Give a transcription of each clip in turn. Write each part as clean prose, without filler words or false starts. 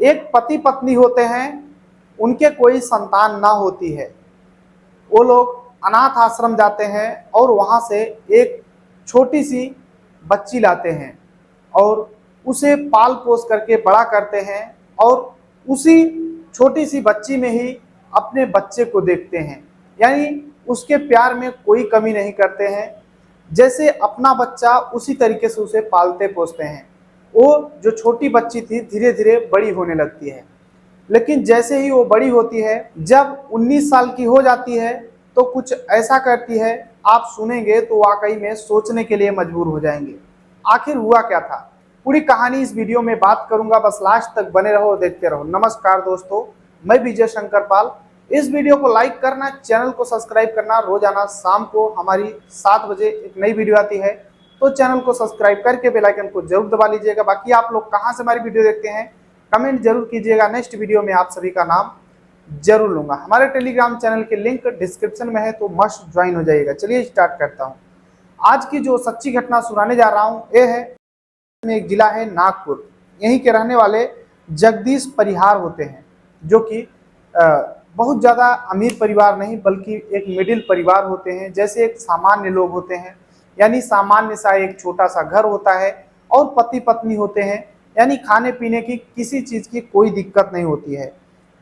एक पति पत्नी होते हैं, उनके कोई संतान ना होती है, वो लोग अनाथ आश्रम जाते हैं और वहाँ से एक छोटी सी बच्ची लाते हैं और उसे पाल पोस करके बड़ा करते हैं और उसी छोटी सी बच्ची में ही अपने बच्चे को देखते हैं। यानी उसके प्यार में कोई कमी नहीं करते हैं। जैसे अपना बच्चा उसी तरीके से उसे पालते पोसते हैं। वो जो छोटी बच्ची थी धीरे धीरे बड़ी होने लगती है, लेकिन जैसे ही वो बड़ी होती है, जब 19 साल की हो जाती है तो कुछ ऐसा करती है, आप सुनेंगे तो वाकई में सोचने के लिए मजबूर हो जाएंगे। आखिर हुआ क्या था, पूरी कहानी इस वीडियो में बात करूंगा, बस लास्ट तक बने रहो और देखते रहो। नमस्कार दोस्तों, मैं विजय शंकर पाल। इस वीडियो को लाइक करना, चैनल को सब्सक्राइब करना। रोजाना शाम को हमारी 7 बजे एक नई वीडियो आती है, तो चैनल को सब्सक्राइब करके बेल आइकन को जरूर दबा लीजिएगा। बाकी आप लोग कहाँ से हमारी वीडियो देखते हैं कमेंट जरूर कीजिएगा, नेक्स्ट वीडियो में आप सभी का नाम जरूर लूंगा। हमारे टेलीग्राम चैनल की लिंक डिस्क्रिप्शन में है, तो मस्ट ज्वाइन हो जाइएगा। चलिए स्टार्ट करता हूँ। आज की जो सच्ची घटना सुनाने जा रहा हूँ ये है, एक जिला है नागपुर। यहीं के रहने वाले जगदीश परिहार होते हैं, जो कि बहुत ज़्यादा अमीर परिवार नहीं बल्कि एक मिडिल परिवार होते हैं। जैसे एक सामान्य लोग होते हैं, यानी सामान्य सा एक छोटा सा घर होता है और पति पत्नी होते हैं, यानी खाने पीने की किसी चीज़ की कोई दिक्कत नहीं होती है।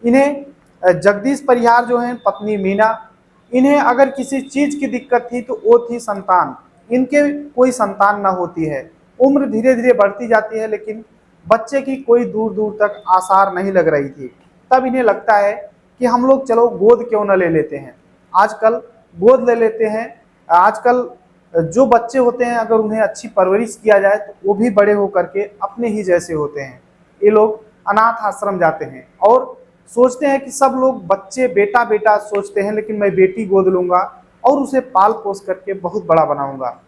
इन्हें जगदीश परिहार जो हैं, पत्नी मीना, इन्हें अगर किसी चीज़ की दिक्कत थी तो वो थी संतान। इनके कोई संतान ना होती है। उम्र धीरे धीरे बढ़ती जाती है, लेकिन बच्चे की कोई दूर दूर तक आसार नहीं लग रही थी। तब इन्हें लगता है कि हम लोग चलो गोद क्यों न ले लेते हैं। आजकल गोद ले लेते हैं। आजकल जो बच्चे होते हैं, अगर उन्हें अच्छी परवरिश किया जाए तो वो भी बड़े होकर के अपने ही जैसे होते हैं। ये लोग अनाथ आश्रम जाते हैं और सोचते हैं कि सब लोग बच्चे बेटा बेटा सोचते हैं, लेकिन मैं बेटी गोद लूंगा और उसे पाल पोस करके बहुत बड़ा बनाऊंगा।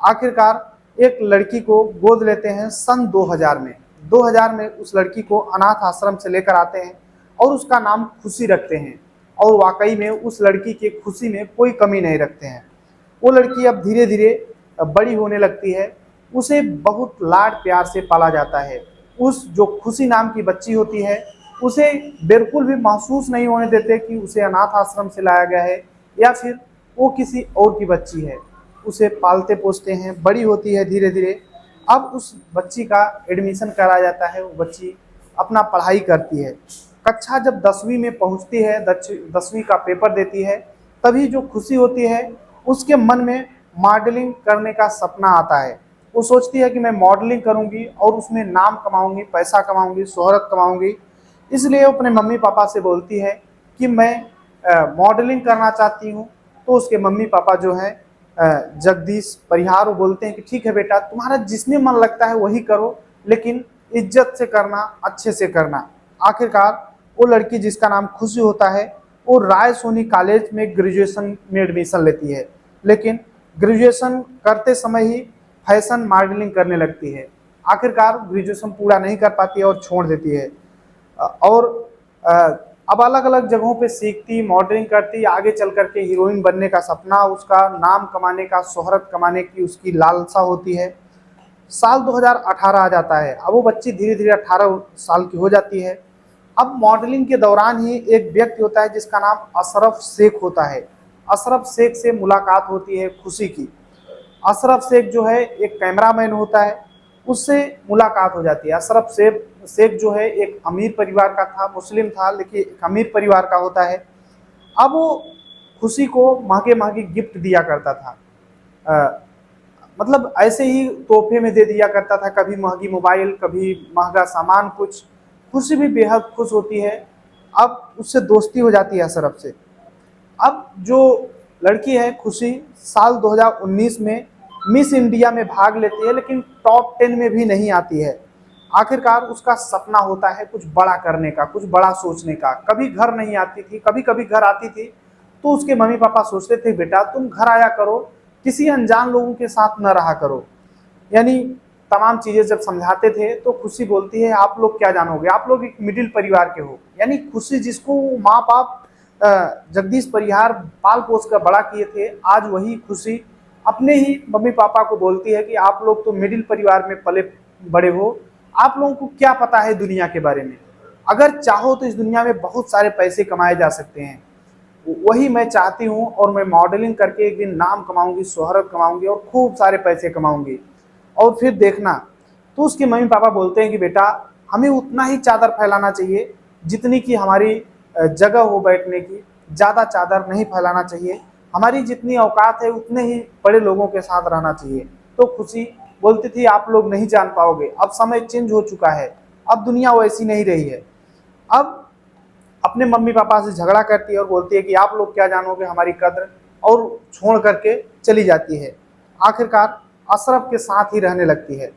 आखिरकार एक लड़की को गोद लेते हैं सन 2000 में। 2000 में उस लड़की को अनाथ आश्रम से लेकर आते हैं और उसका नाम खुशी रखते हैं। और वाकई में उस लड़की की खुशी में कोई कमी नहीं रखते हैं। वो लड़की अब धीरे धीरे बड़ी होने लगती है। उसे बहुत लाड प्यार से पाला जाता है। उस जो खुशी नाम की बच्ची होती है, उसे बिल्कुल भी महसूस नहीं होने देते कि उसे अनाथ आश्रम से लाया गया है या फिर वो किसी और की बच्ची है। उसे पालते पोसते हैं, बड़ी होती है धीरे धीरे। अब उस बच्ची का एडमिशन कराया जाता है। वो बच्ची अपना पढ़ाई करती है। कक्षा जब 10वीं में पहुंचती है, 10वीं का पेपर देती है, तभी जो खुशी होती है उसके मन में मॉडलिंग करने का सपना आता है। वो सोचती है कि मैं मॉडलिंग करूंगी और उसमें नाम कमाऊंगी, पैसा कमाऊंगी, शोहरत कमाऊंगी। इसलिए वो अपने मम्मी पापा से बोलती है कि मैं मॉडलिंग करना चाहती हूँ। तो उसके मम्मी पापा जो है जगदीश परिहार, वो बोलते हैं कि ठीक है बेटा, तुम्हारा जिसमें मन लगता है वही करो, लेकिन इज्जत से करना, अच्छे से करना। आखिरकार वो लड़की जिसका नाम खुशी होता है, वो राय सोनी कॉलेज में ग्रेजुएशन में एडमिशन लेती है, लेकिन ग्रेजुएशन करते समय ही फैशन मॉडलिंग करने लगती है। आखिरकार ग्रेजुएशन पूरा नहीं कर पाती है और छोड़ देती है। और अब अलग अलग जगहों पे सीखती, मॉडलिंग करती, आगे चल करके हीरोइन बनने का सपना उसका, नाम कमाने का, शोहरत कमाने की उसकी लालसा होती है। साल 2018 आ जाता है। अब वो बच्ची धीरे धीरे 18 साल की हो जाती है। अब मॉडलिंग के दौरान ही एक व्यक्ति होता है जिसका नाम अशरफ शेख होता है। अशरफ शेख से मुलाकात होती है खुशी की। अशरफ शेख जो है एक कैमरामैन होता है, उससे मुलाकात हो जाती है। अशरफ शेख जो है एक अमीर परिवार का था, मुस्लिम था, लेकिन एक अमीर परिवार का होता है। अब वो खुशी को महंगे महंगे गिफ्ट दिया करता था। मतलब ऐसे ही तोहफे में दे दिया करता था, कभी महंगी मोबाइल, कभी महंगा सामान कुछ। खुशी भी बेहद खुश होती है। अब उससे दोस्ती हो जाती है अशरफ से। अब जो लड़की है खुशी, साल 2019 में मिस इंडिया में भाग लेती है, लेकिन टॉप 10 में भी नहीं आती है। आखिरकार उसका सपना होता है कुछ बड़ा करने का, कुछ बड़ा सोचने का। कभी घर नहीं आती थी, कभी कभी घर आती थी तो उसके मम्मी पापा सोचते थे बेटा तुम घर आया करो, किसी अनजान लोगों के साथ न रहा करो। यानी तमाम चीज़ें जब समझाते थे तो खुशी बोलती है आप लोग क्या जानोगे, आप लोग एक मिडिल परिवार के हो। यानी खुशी जिसको माँ बाप जगदीश परिहार पाल पोस कर बड़ा किए थे, आज वही खुशी अपने ही मम्मी पापा को बोलती है कि आप लोग तो मिडिल परिवार में पले बड़े हो, आप लोगों को क्या पता है दुनिया के बारे में। अगर चाहो तो इस दुनिया में बहुत सारे पैसे कमाए जा सकते हैं, वही मैं चाहती हूँ, और मैं मॉडलिंग करके एक दिन नाम कमाऊंगी, शोहरत कमाऊंगी और खूब सारे पैसे कमाऊंगी। और फिर देखना। तो उसके मम्मी पापा बोलते हैं कि बेटा, हमें उतना ही चादर फैलाना चाहिए जितनी कि हमारी जगह हो बैठने की, ज़्यादा चादर नहीं फैलाना चाहिए, हमारी जितनी औकात है उतने ही बड़े लोगों के साथ रहना चाहिए। तो खुशी बोलती थी, आप लोग नहीं जान पाओगे, अब समय चेंज हो चुका है, अब दुनिया वैसी नहीं रही है। अब अपने मम्मी पापा से झगड़ा करती है और बोलती है कि आप लोग क्या जानोगे हमारी कद्र, और छोड़ करके चली जाती है। आखिरकार अशरफ के साथ ही रहने लगती है।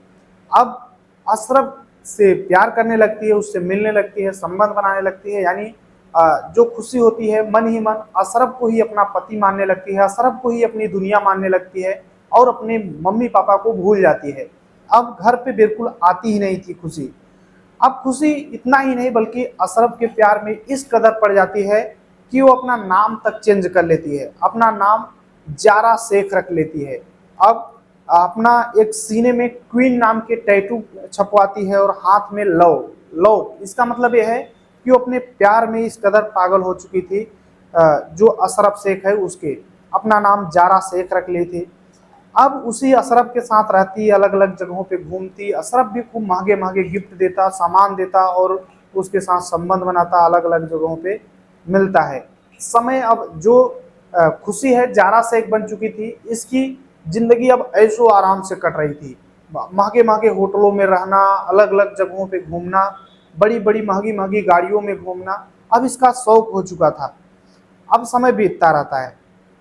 अब अशरफ से प्यार करने लगती है, उससे मिलने लगती है, संबंध बनाने लगती है। यानी जो खुशी होती है मन ही मन अशरफ को ही अपना पति मानने लगती है, अशरफ को ही अपनी दुनिया मानने लगती है और अपने मम्मी पापा को भूल जाती है। अब घर पे बिल्कुल आती ही नहीं थी खुशी। अब खुशी इतना ही नहीं बल्कि अशरफ के प्यार में इस कदर पड़ जाती है कि वो अपना नाम तक चेंज कर लेती है, अपना नाम जारा शेख रख लेती है। अब अपना एक सीने में क्वीन नाम के टैटू छपवाती है और हाथ में लव। लव इसका मतलब यह है कि वो अपने प्यार में इस कदर पागल हो चुकी थी। जो अशरफ शेख है उसके अपना नाम जारा शेख रख ली थी। अब उसी अशरफ के साथ रहती, अलग अलग जगहों पे घूमती। अशरफ भी खूब महंगे महंगे गिफ्ट देता, सामान देता और उसके साथ संबंध बनाता, अलग अलग जगहों पे मिलता है। समय अब जो खुशी है जारा शेख बन चुकी थी, इसकी जिंदगी अब ऐशो आराम से कट रही थी। महंगे महंगे होटलों में रहना, अलग अलग जगहों पे घूमना, बड़ी बड़ी महंगी महंगी गाड़ियों में घूमना, अब इसका शौक हो चुका था। अब समय बीतता रहता है।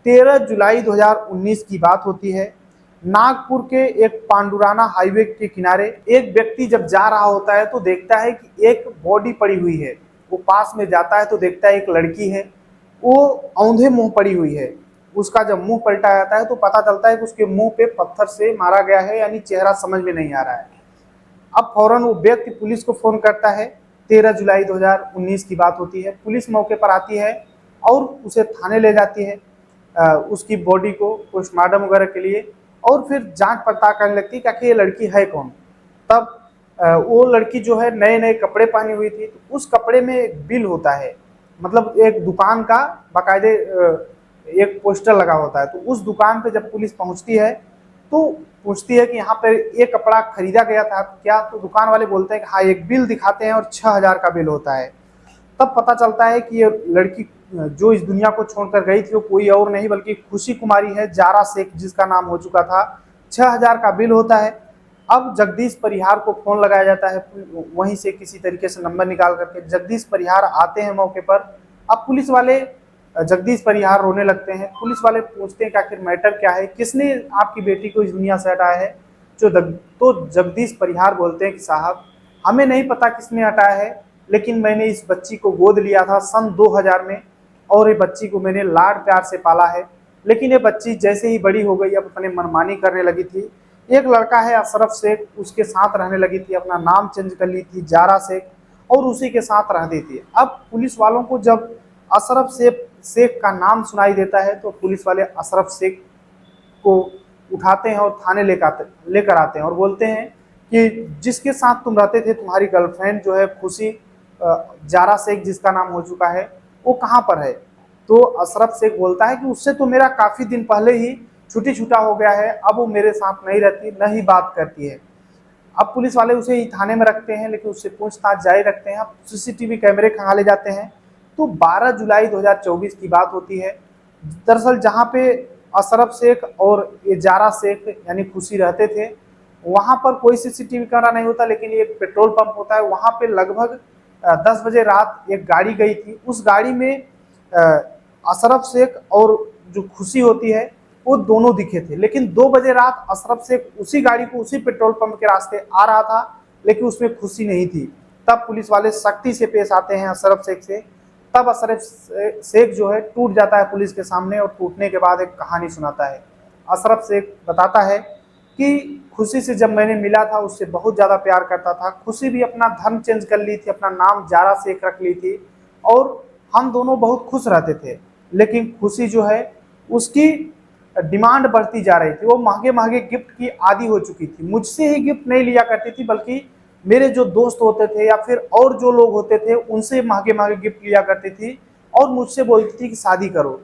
13 जुलाई 2019 की बात होती है। नागपुर के एक पांडुराना हाईवे के किनारे एक व्यक्ति जब जा रहा होता है तो देखता है कि एक बॉडी पड़ी हुई है। वो पास में जाता है तो देखता है एक लड़की है, वो औंधे मुंह पड़ी हुई है। उसका जब मुंह पलटा जाता है तो पता चलता है कि उसके मुंह पे पत्थर से मारा गया है, यानी चेहरा समझ में नहीं आ रहा है। अब फौरन वो व्यक्ति पुलिस को फोन करता है। 13 जुलाई 2019 की बात होती है। पुलिस मौके पर आती है और उसे थाने ले जाती है, उसकी बॉडी को पोस्टमार्टम वगैरह के लिए, और फिर जांच पड़ताल करने लगती है कि आखिर ये लड़की है कौन। तब वो लड़की जो है नए नए कपड़े पहनी हुई थी, तो उस कपड़े में एक बिल होता है, मतलब एक दुकान का बाकायदे एक पोस्टर लगा होता है। तो उस दुकान पे जब पुलिस पहुंचती है तो पूछती है कि यहाँ पर ये कपड़ा खरीदा गया था क्या, तो दुकान वाले बोलते हैं कि हाँ, एक बिल दिखाते हैं और 6,000 का बिल होता है। तब पता चलता है कि ये लड़की जो इस दुनिया को छोड़कर गई थी वो कोई और नहीं बल्कि खुशी कुमारी है, जारा शेख जिसका नाम हो चुका था। 6,000 का बिल होता है। अब जगदीश परिहार को फोन लगाया जाता है, वहीं से किसी तरीके से नंबर निकाल करके जगदीश परिहार आते हैं मौके पर। अब पुलिस वाले जगदीश परिहार रोने लगते हैं। पुलिस वाले पूछते हैं कि आखिर मैटर क्या है, किसने आपकी बेटी को इस दुनिया से हटाया है। तो जगदीश परिहार बोलते हैं कि साहब, हमें नहीं पता किसने हटाया है, लेकिन मैंने इस बच्ची को गोद लिया था सन 2000 में, और ये बच्ची को मैंने लाड प्यार से पाला है। लेकिन ये बच्ची जैसे ही बड़ी हो गई, अब अपने मनमानी करने लगी थी। एक लड़का है अशरफ शेख, उसके साथ रहने लगी थी, अपना नाम चेंज कर ली थी जारा शेख, और उसी के साथ रहती थी। अब पुलिस वालों को जब अशरफ शेख का नाम सुनाई देता है तो पुलिस वाले अशरफ शेख को उठाते हैं और थाने लेकर आते हैं और बोलते हैं कि जिसके साथ तुम रहते थे, तुम्हारी गर्लफ्रेंड जो है खुशी, जारा शेख जिसका नाम हो चुका है, वो कहाँ पर है। तो अशरफ शेख बोलता है कि उससे तो मेरा काफ़ी दिन पहले ही छुट्टी छूटा हो गया है, अब वो मेरे साथ नहीं रहती, न ही बात करती है। अब पुलिस वाले उसे ही थाने में रखते हैं, लेकिन उससे पूछताछ जारी रखते हैं। अब सीसीटीवी कैमरे खंगाले जाते हैं। तो 12 जुलाई 2024 की बात होती है। दरअसल जहाँ पे अशरफ शेख और ये जारा शेख यानी खुशी रहते थे, वहाँ पर कोई सीसीटीवी कैमरा नहीं होता, लेकिन एक पेट्रोल पंप होता है। वहाँ पे लगभग 10 बजे रात एक गाड़ी गई थी। उस गाड़ी में अशरफ शेख और जो खुशी होती है वो दोनों दिखे थे। लेकिन 2 बजे रात अशरफ शेख उसी गाड़ी को उसी पेट्रोल पंप के रास्ते आ रहा था, लेकिन उसमें खुशी नहीं थी। तब पुलिस वाले सख्ती से पेश आते हैं अशरफ शेख से। तब अशरफ शेख जो है टूट जाता है पुलिस के सामने, और टूटने के बाद एक कहानी सुनाता है। अशरफ शेख बताता है कि खुशी से जब मैंने मिला था उससे बहुत ज़्यादा प्यार करता था। खुशी भी अपना धर्म चेंज कर ली थी, अपना नाम जारा शेख रख ली थी, और हम दोनों बहुत खुश रहते थे। लेकिन खुशी जो है उसकी डिमांड बढ़ती जा रही थी। वो महंगे महंगे गिफ्ट की आदी हो चुकी थी। मुझसे ही गिफ्ट नहीं लिया करती थी, बल्कि मेरे जो दोस्त होते थे या फिर और जो लोग होते थे उनसे महंगे महंगे गिफ्ट लिया करती थी और मुझसे बोलती थी कि शादी करो।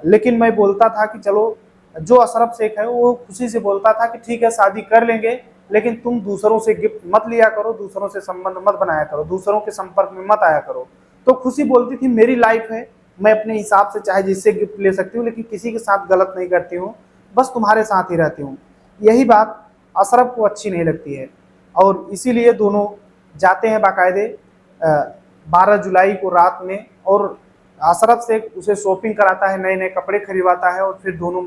लेकिन मैं बोलता था कि चलो, जो अशरफ शेख है वो खुशी से बोलता था कि ठीक है शादी कर लेंगे, लेकिन तुम दूसरों से गिफ्ट मत लिया करो, दूसरों से संबंध मत बनाया करो, दूसरों के संपर्क में मत आया करो। तो खुशी बोलती थी मेरी लाइफ है, मैं अपने हिसाब से चाहे जिससे गिफ्ट ले सकती हूँ, लेकिन किसी के साथ गलत नहीं करती हूँ, बस तुम्हारे साथ ही रहती हूँ। यही बात अशरफ को अच्छी नहीं लगती है और इसीलिए दोनों जाते हैं बाकायदे 12 जुलाई को रात में, और अशरफ से उसे शॉपिंग कराता है, नए नए कपड़े खरीदवाता है और फिर दोनों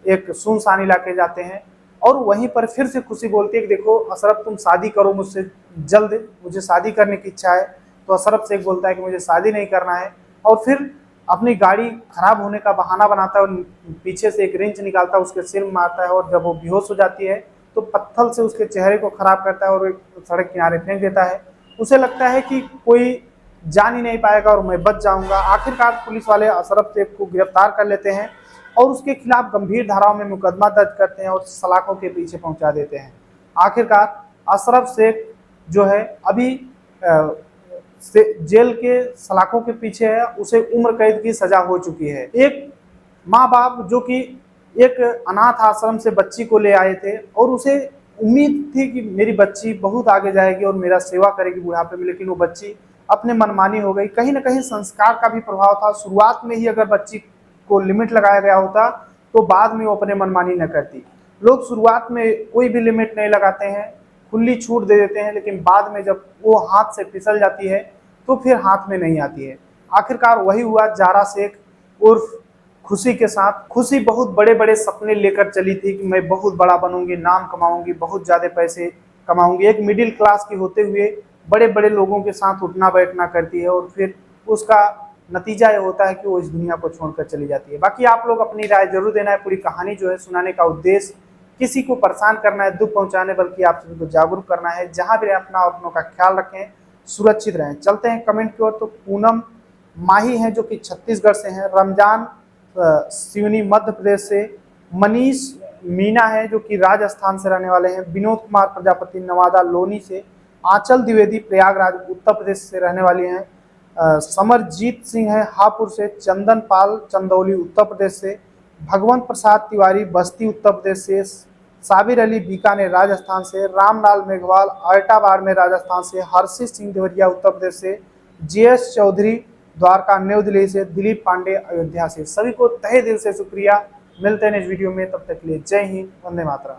एक सुनसान इलाके जाते हैं। और वहीं पर फिर से खुशी बोलती है कि देखो अशरफ, तुम शादी करो मुझसे जल्द, मुझे शादी करने की इच्छा है। तो अशरफ शेख बोलता है कि मुझे शादी नहीं करना है, और फिर अपनी गाड़ी खराब होने का बहाना बनाता है और पीछे से एक रिंच निकालता है, उसके सिर में मारता है, और जब वो बेहोश हो जाती है तो पत्थर से उसके चेहरे को खराब करता है और एक सड़क किनारे फेंक देता है। उसे लगता है कि कोई जान ही नहीं पाएगा और मैं बच जाऊंगा। आखिरकार पुलिस वाले अशरफ शेख को गिरफ्तार कर लेते हैं और उसके खिलाफ गंभीर धाराओं में मुकदमा दर्ज करते हैं और सलाखों के पीछे पहुंचा देते हैं। आखिरकार अशरफ शेख जो है अभी जेल के सलाखों के पीछे है, उसे उम्र कैद की सजा हो चुकी है। एक माँ बाप जो कि एक अनाथ आश्रम से बच्ची को ले आए थे और उसे उम्मीद थी कि मेरी बच्ची बहुत आगे जाएगी और मेरा सेवा करेगी बुढ़ापे में, लेकिन वो बच्ची अपने मनमानी हो गई। कहीं ना कहीं संस्कार का भी प्रभाव था। शुरुआत में ही अगर बच्ची को लिमिट लगाया गया होता तो बाद में वो अपने मनमानी न करती। लोग शुरुआत में कोई भी लिमिट नहीं लगाते हैं, खुली छूट दे देते हैं, लेकिन बाद में जब वो हाथ से फिसल जाती है तो फिर हाथ में नहीं आती है। आखिरकार वही हुआ जारा शेख उर्फ खुशी के साथ। खुशी बहुत बड़े बड़े सपने लेकर चली थी कि मैं बहुत बड़ा बनूंगी, नाम कमाऊंगी, बहुत ज़्यादा पैसे कमाऊंगी। एक मिडिल क्लास की होते हुए बड़े बड़े लोगों के साथ उठना बैठना करती है और फिर उसका नतीजा ये होता है कि वो इस दुनिया को छोड़कर चली जाती है। बाकी आप लोग अपनी राय जरूर देना है। पूरी कहानी जो है सुनाने का उद्देश्य किसी को परेशान करना है, दुख पहुंचाने, बल्कि आप सभी को जागरूक करना है। जहां भी अपना अपनों का ख्याल रखें, सुरक्षित रहें। चलते हैं कमेंट की ओर। तो पूनम माही हैं जो कि छत्तीसगढ़ से हैं, रमजान सिवनी मध्य प्रदेश से, मनीष मीना है जो कि राजस्थान से रहने वाले हैं, विनोद कुमार प्रजापति नवादा लोनी से, आंचल द्विवेदी प्रयागराज उत्तर प्रदेश से रहने वाली हैं, समरजीत सिंह है हापुड़ से, चंदन पाल चंदौली उत्तर प्रदेश से, भगवंत प्रसाद तिवारी बस्ती उत्तर प्रदेश से, साबिर अली बीकानेर राजस्थान से, रामलाल मेघवाल अल्टा बाड़मेर राजस्थान से, हर्षित सिंह देवरिया उत्तर प्रदेश से, जीएस चौधरी द्वारका न्यू दिल्ली से, दिलीप पांडे अयोध्या से। सभी को तहे दिल से शुक्रिया। मिलते हैं इस वीडियो में, तब तक के लिए जय हिंद, वंदे मातरम।